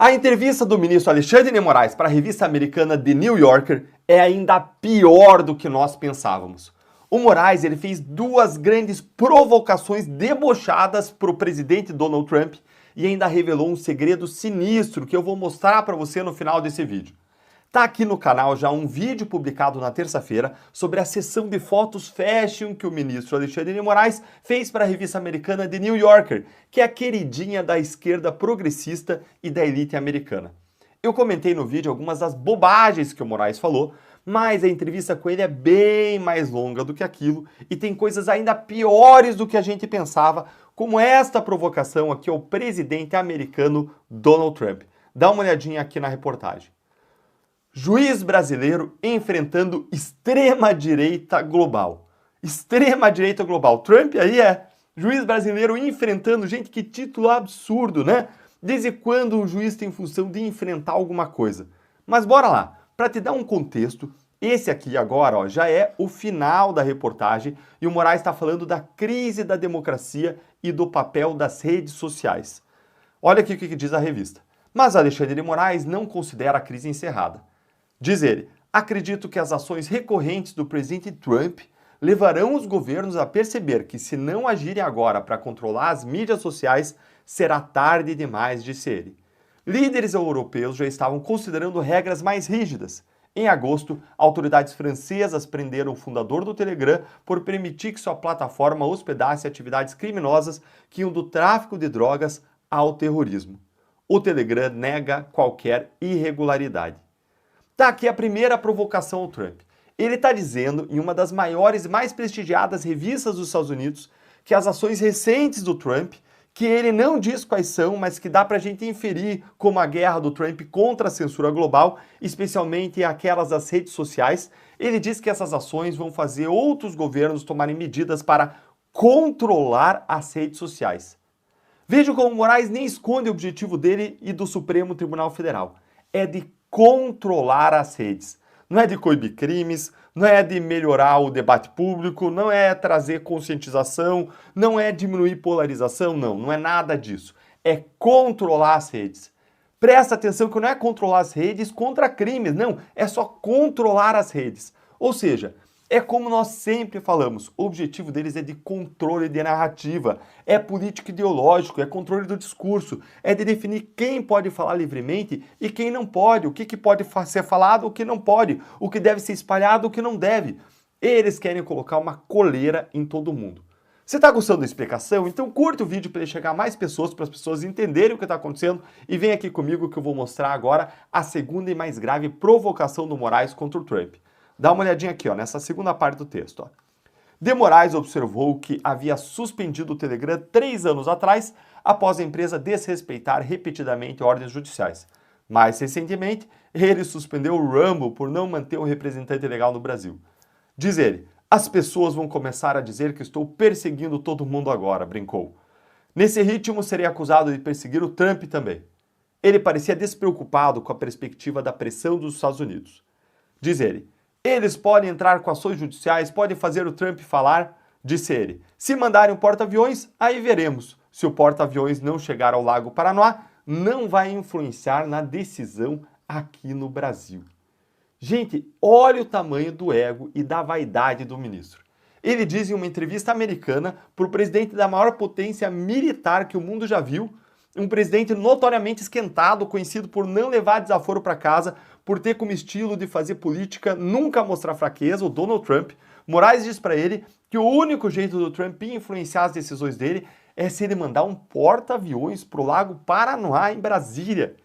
A entrevista do ministro Alexandre de Moraes para a revista americana The New Yorker é ainda pior do que nós pensávamos. O Moraes ele fez duas grandes provocações debochadas para o presidente Donald Trump e ainda revelou um segredo sinistro que eu vou mostrar para você no final desse vídeo. Tá aqui no canal já um vídeo publicado na terça-feira sobre a sessão de fotos fashion que o ministro Alexandre de Moraes fez para a revista americana The New Yorker, que é a queridinha da esquerda progressista e da elite americana. Eu comentei no vídeo algumas das bobagens que o Moraes falou, mas a entrevista com ele é bem mais longa do que aquilo e tem coisas ainda piores do que a gente pensava, como esta provocação aqui ao presidente americano Donald Trump. Dá uma olhadinha aqui na reportagem. Juiz brasileiro enfrentando extrema-direita global. Extrema-direita global. Trump aí é juiz brasileiro enfrentando, gente, que título absurdo, né? Desde quando o juiz tem função de enfrentar alguma coisa? Mas bora lá. Para te dar um contexto, esse aqui agora ó, já é o final da reportagem e o Moraes está falando da crise da democracia e do papel das redes sociais. Olha aqui o que diz a revista. Mas Alexandre de Moraes não considera a crise encerrada. Diz ele, acredito que as ações recorrentes do presidente Trump levarão os governos a perceber que se não agirem agora para controlar as mídias sociais, será tarde demais, disse ele. Líderes europeus já estavam considerando regras mais rígidas. Em agosto, autoridades francesas prenderam o fundador do Telegram por permitir que sua plataforma hospedasse atividades criminosas que iam do tráfico de drogas ao terrorismo. O Telegram nega qualquer irregularidade. Tá aqui a primeira provocação ao Trump. Ele está dizendo, em uma das maiores e mais prestigiadas revistas dos Estados Unidos, que as ações recentes do Trump, que ele não diz quais são, mas que dá para a gente inferir como a guerra do Trump contra a censura global, especialmente aquelas das redes sociais, ele diz que essas ações vão fazer outros governos tomarem medidas para controlar as redes sociais. Veja como Moraes nem esconde o objetivo dele e do Supremo Tribunal Federal. É de controlar as redes. Não é de coibir crimes, não é de melhorar o debate público, não é trazer conscientização, não é diminuir polarização, não é nada disso. É controlar as redes. Presta atenção que não é controlar as redes contra crimes, não, é só controlar as redes. Ou seja, é como nós sempre falamos, o objetivo deles é de controle de narrativa, é político ideológico, é controle do discurso, é de definir quem pode falar livremente e quem não pode, o que pode ser falado, o que não pode, o que deve ser espalhado, o que não deve. Eles querem colocar uma coleira em todo mundo. Você está gostando da explicação? Então curta o vídeo para ele chegar a mais pessoas, para as pessoas entenderem o que está acontecendo e vem aqui comigo que eu vou mostrar agora a segunda e mais grave provocação do Moraes contra o Trump. Dá uma olhadinha aqui, ó, nessa segunda parte do texto. Ó. De Moraes observou que havia suspendido o Telegram 3 anos atrás, após a empresa desrespeitar repetidamente ordens judiciais. Mais recentemente, ele suspendeu o Rumble por não manter o representante legal no Brasil. Diz ele, as pessoas vão começar a dizer que estou perseguindo todo mundo agora, brincou. Nesse ritmo, serei acusado de perseguir o Trump também. Ele parecia despreocupado com a perspectiva da pressão dos Estados Unidos. Diz ele, eles podem entrar com ações judiciais, podem fazer o Trump falar, disse ele. Se mandarem um porta-aviões, aí veremos. Se o porta-aviões não chegar ao Lago Paranoá, não vai influenciar na decisão aqui no Brasil. Gente, olha o tamanho do ego e da vaidade do ministro. Ele diz em uma entrevista americana para o presidente da maior potência militar que o mundo já viu, um presidente notoriamente esquentado, conhecido por não levar desaforo para casa, por ter como estilo de fazer política nunca mostrar fraqueza, o Donald Trump. Moraes diz para ele que o único jeito do Trump influenciar as decisões dele é se ele mandar um porta-aviões para o Lago Paranoá, em Brasília.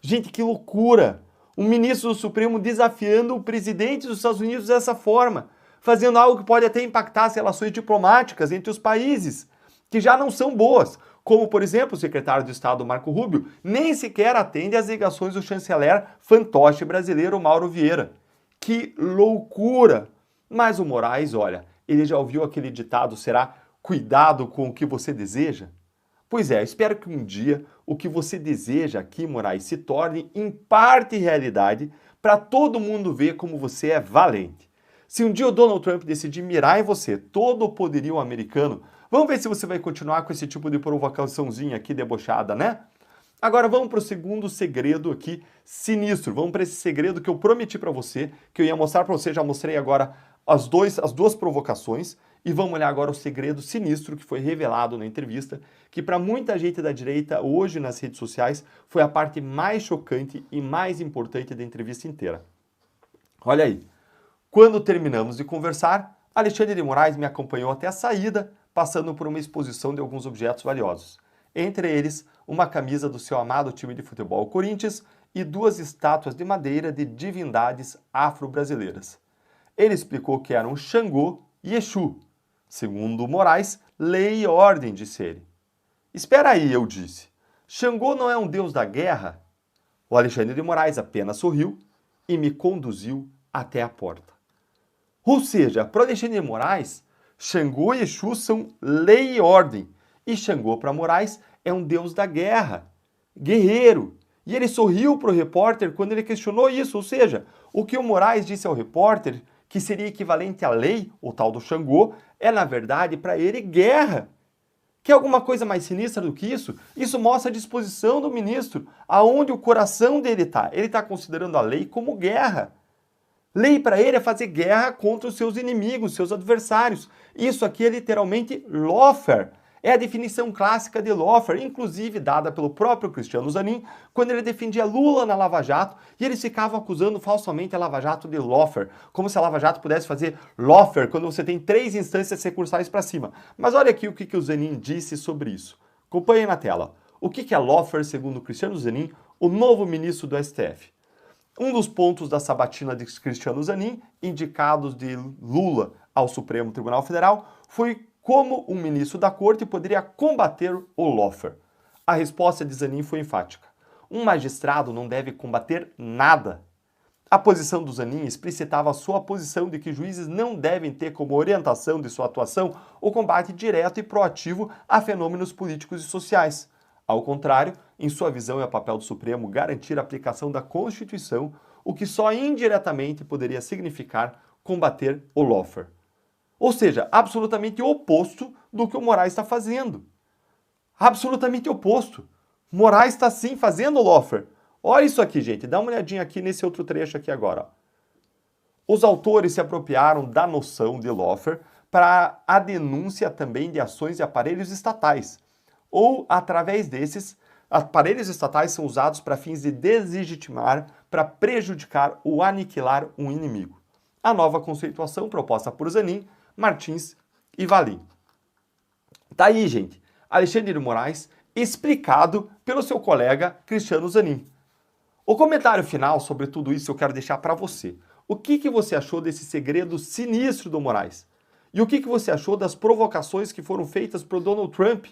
Gente, que loucura! Um ministro do Supremo desafiando o presidente dos Estados Unidos dessa forma, fazendo algo que pode até impactar as relações diplomáticas entre os países, que já não são boas. Como, por exemplo, o secretário de Estado Marco Rubio nem sequer atende às ligações do chanceler fantoche brasileiro Mauro Vieira. Que loucura! Mas o Moraes, olha, ele já ouviu aquele ditado, será cuidado com o que você deseja? Pois é, espero que um dia o que você deseja aqui, Moraes, se torne em parte realidade para todo mundo ver como você é valente. Se um dia o Donald Trump decidir mirar em você todo o poderio americano, vamos ver se você vai continuar com esse tipo de provocaçãozinha aqui debochada, né? Agora vamos para o segundo segredo aqui, sinistro. Vamos para esse segredo que eu prometi para você, que eu ia mostrar para você, já mostrei agora as duas provocações. E vamos olhar agora o segredo sinistro que foi revelado na entrevista, que para muita gente da direita hoje nas redes sociais foi a parte mais chocante e mais importante da entrevista inteira. Olha aí, quando terminamos de conversar, Alexandre de Moraes me acompanhou até a saída, passando por uma exposição de alguns objetos valiosos. Entre eles, uma camisa do seu amado time de futebol Corinthians e 2 estátuas de madeira de divindades afro-brasileiras. Ele explicou que eram Xangô e Exu. Segundo Moraes, lei e ordem, disse ele. Espera aí, eu disse. Xangô não é um deus da guerra? O Alexandre de Moraes apenas sorriu e me conduziu até a porta. Ou seja, para o Alexandre de Moraes, Xangô e Exu são lei e ordem. E Xangô para Moraes é um deus da guerra, guerreiro. E ele sorriu para o repórter quando ele questionou isso. Ou seja, o que o Moraes disse ao repórter, que seria equivalente à lei, o tal do Xangô, é na verdade para ele guerra. Quer alguma coisa mais sinistra do que isso? Isso mostra a disposição do ministro, aonde o coração dele está. Ele está considerando a lei como guerra. Lei para ele é fazer guerra contra os seus inimigos, seus adversários. Isso aqui é literalmente lawfare. É a definição clássica de lawfare, inclusive dada pelo próprio Cristiano Zanin, quando ele defendia Lula na Lava Jato, e eles ficavam acusando falsamente a Lava Jato de lawfare, como se a Lava Jato pudesse fazer lawfare quando você tem 3 instâncias recursais para cima. Mas olha aqui o que o Zanin disse sobre isso. Acompanhe na tela. O que é lawfare, segundo Cristiano Zanin, o novo ministro do STF? Um dos pontos da sabatina de Cristiano Zanin, indicados de Lula ao Supremo Tribunal Federal, foi como um ministro da corte poderia combater o lawfare. A resposta de Zanin foi enfática. Um magistrado não deve combater nada. A posição do Zanin explicitava a sua posição de que juízes não devem ter como orientação de sua atuação o combate direto e proativo a fenômenos políticos e sociais. Ao contrário, em sua visão, é o papel do Supremo garantir a aplicação da Constituição, o que só indiretamente poderia significar combater o lawfare. Ou seja, absolutamente oposto do que o Moraes está fazendo. Absolutamente oposto. Moraes está sim fazendo o lawfare. Olha isso aqui, gente. Dá uma olhadinha aqui nesse outro trecho aqui agora. Os autores se apropriaram da noção de lawfare para a denúncia também de ações de aparelhos estatais. Ou, através desses, aparelhos estatais são usados para fins de deslegitimar, para prejudicar ou aniquilar um inimigo. A nova conceituação proposta por Zanin, Martins e Valim. Tá aí, gente. Alexandre de Moraes, explicado pelo seu colega Cristiano Zanin. O comentário final sobre tudo isso eu quero deixar para você. O que você achou desse segredo sinistro do Moraes? E o que você achou das provocações que foram feitas para o Donald Trump?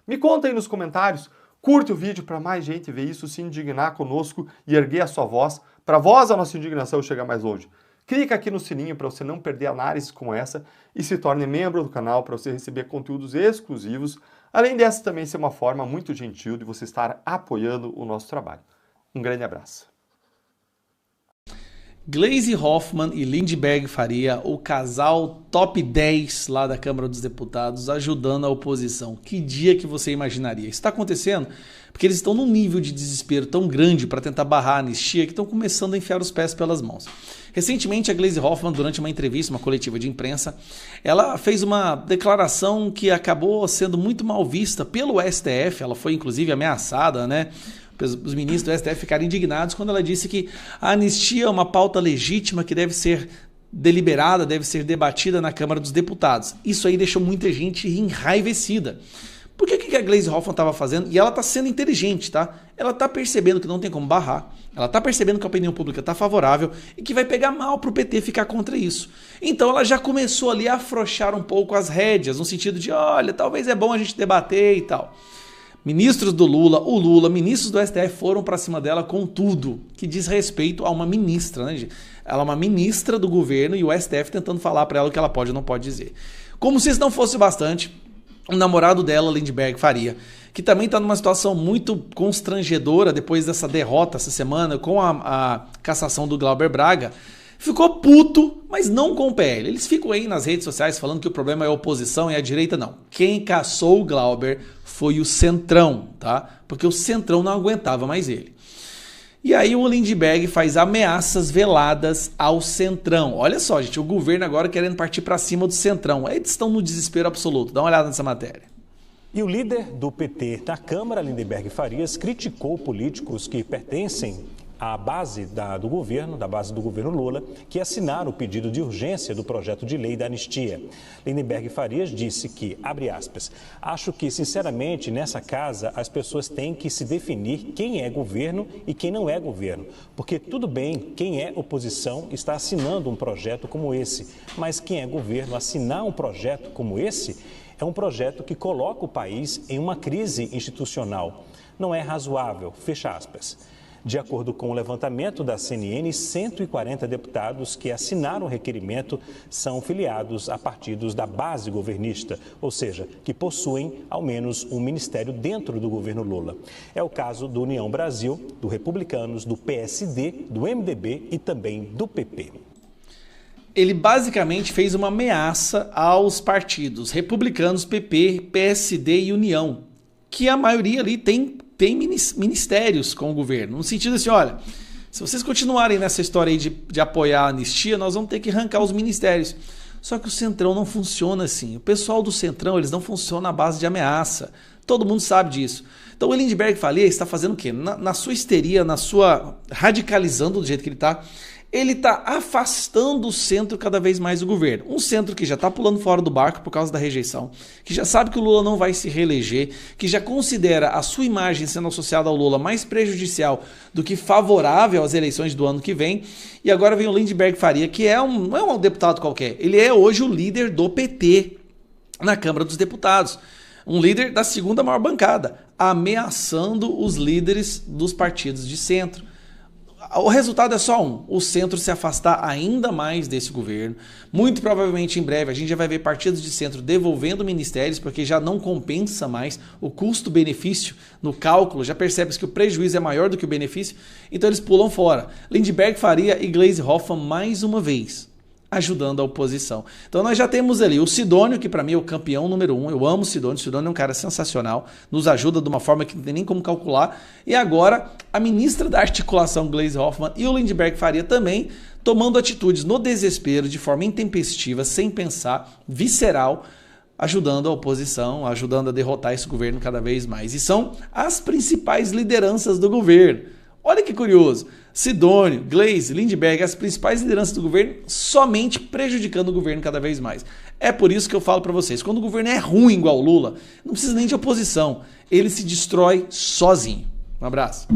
Me conta aí nos comentários. Curte o vídeo para mais gente ver isso, se indignar conosco e erguer a sua voz, para a voz da nossa indignação chegar mais longe. Clica aqui no sininho para você não perder análises como essa e se torne membro do canal para você receber conteúdos exclusivos. Além dessa também ser uma forma muito gentil de você estar apoiando o nosso trabalho. Um grande abraço. Gleisi Hoffmann e Lindbergh Faria, o casal top 10 lá da Câmara dos Deputados, ajudando a oposição. Que dia que você imaginaria? Isso está acontecendo porque eles estão num nível de desespero tão grande para tentar barrar a anistia que estão começando a enfiar os pés pelas mãos. Recentemente, a Gleisi Hoffmann, durante uma entrevista, uma coletiva de imprensa, ela fez uma declaração que acabou sendo muito mal vista pelo STF. Ela foi, inclusive, ameaçada, né? Os ministros do STF ficaram indignados quando ela disse que a anistia é uma pauta legítima que deve ser deliberada, deve ser debatida na Câmara dos Deputados. Isso aí deixou muita gente enraivecida. Por que a Gleisi Hoffmann estava fazendo? E ela está sendo inteligente, tá? Ela está percebendo que não tem como barrar, ela está percebendo que a opinião pública está favorável e que vai pegar mal para o PT ficar contra isso. Então ela já começou ali a afrouxar um pouco as rédeas, no sentido de, olha, talvez é bom a gente debater e tal. Ministros do Lula, o Lula, ministros do STF foram para cima dela com tudo que diz respeito a uma ministra, né, gente? Ela é uma ministra do governo e o STF tentando falar para ela o que ela pode ou não pode dizer. Como se isso não fosse bastante, o namorado dela, Lindbergh Faria, que também está numa situação muito constrangedora depois dessa derrota essa semana com a cassação do Glauber Braga, ficou puto, mas não com o PL. Eles ficam aí nas redes sociais falando que o problema é a oposição e a direita não. Quem caçou o Glauber foi o Centrão, tá? Porque o Centrão não aguentava mais ele. E aí o Lindbergh faz ameaças veladas ao Centrão. Olha só, gente, o governo agora querendo partir para cima do Centrão. Eles estão no desespero absoluto. Dá uma olhada nessa matéria. E o líder do PT na Câmara, Lindenberg Farias, criticou políticos que pertencem à base do governo Lula, que assinaram o pedido de urgência do projeto de lei da anistia. Lindenberg Farias disse que, abre aspas, acho que, sinceramente, nessa casa as pessoas têm que se definir quem é governo e quem não é governo. Porque tudo bem, quem é oposição está assinando um projeto como esse, mas quem é governo assinar um projeto como esse é um projeto que coloca o país em uma crise institucional. Não é razoável, fecha aspas. De acordo com o levantamento da CNN, 140 deputados que assinaram o requerimento são filiados a partidos da base governista, ou seja, que possuem ao menos um ministério dentro do governo Lula. É o caso do União Brasil, do Republicanos, do PSD, do MDB e também do PP. Ele basicamente fez uma ameaça aos partidos Republicanos, PP, PSD e União, que a maioria ali tem ministérios com o governo, no sentido assim, olha, se vocês continuarem nessa história aí de apoiar a anistia, nós vamos ter que arrancar os ministérios. Só que o Centrão não funciona assim. O pessoal do Centrão, eles não funcionam à base de ameaça. Todo mundo sabe disso. Então o Lindbergh Farias está fazendo o quê? Na sua histeria, radicalizando do jeito que ele está afastando o centro cada vez mais do governo. Um centro que já está pulando fora do barco por causa da rejeição, que já sabe que o Lula não vai se reeleger, que já considera a sua imagem sendo associada ao Lula mais prejudicial do que favorável às eleições do ano que vem. E agora vem o Lindbergh Farias, que não é um deputado qualquer, ele é hoje o líder do PT na Câmara dos Deputados. Um líder da segunda maior bancada, ameaçando os líderes dos partidos de centro. O resultado é só um, o centro se afastar ainda mais desse governo. Muito provavelmente em breve a gente já vai ver partidos de centro devolvendo ministérios, porque já não compensa mais o custo-benefício no cálculo, já percebe-se que o prejuízo é maior do que o benefício, então eles pulam fora. Lindbergh Farias e Gleisi Hoffmann mais uma vez ajudando a oposição. Então nós já temos ali o Sidônio, que para mim é o campeão número 1. Eu amo o Sidônio. O Sidônio é um cara sensacional, nos ajuda de uma forma que não tem nem como calcular. E agora a ministra da Articulação, Gleisi Hoffmann, e o Lindbergh Farias também tomando atitudes no desespero, de forma intempestiva, sem pensar, visceral, ajudando a oposição, ajudando a derrotar esse governo cada vez mais. E são as principais lideranças do governo. Olha que curioso, Sidônio, Gleisi, Lindbergh, as principais lideranças do governo, somente prejudicando o governo cada vez mais. É por isso que eu falo para vocês, quando o governo é ruim igual o Lula, não precisa nem de oposição, ele se destrói sozinho. Um abraço.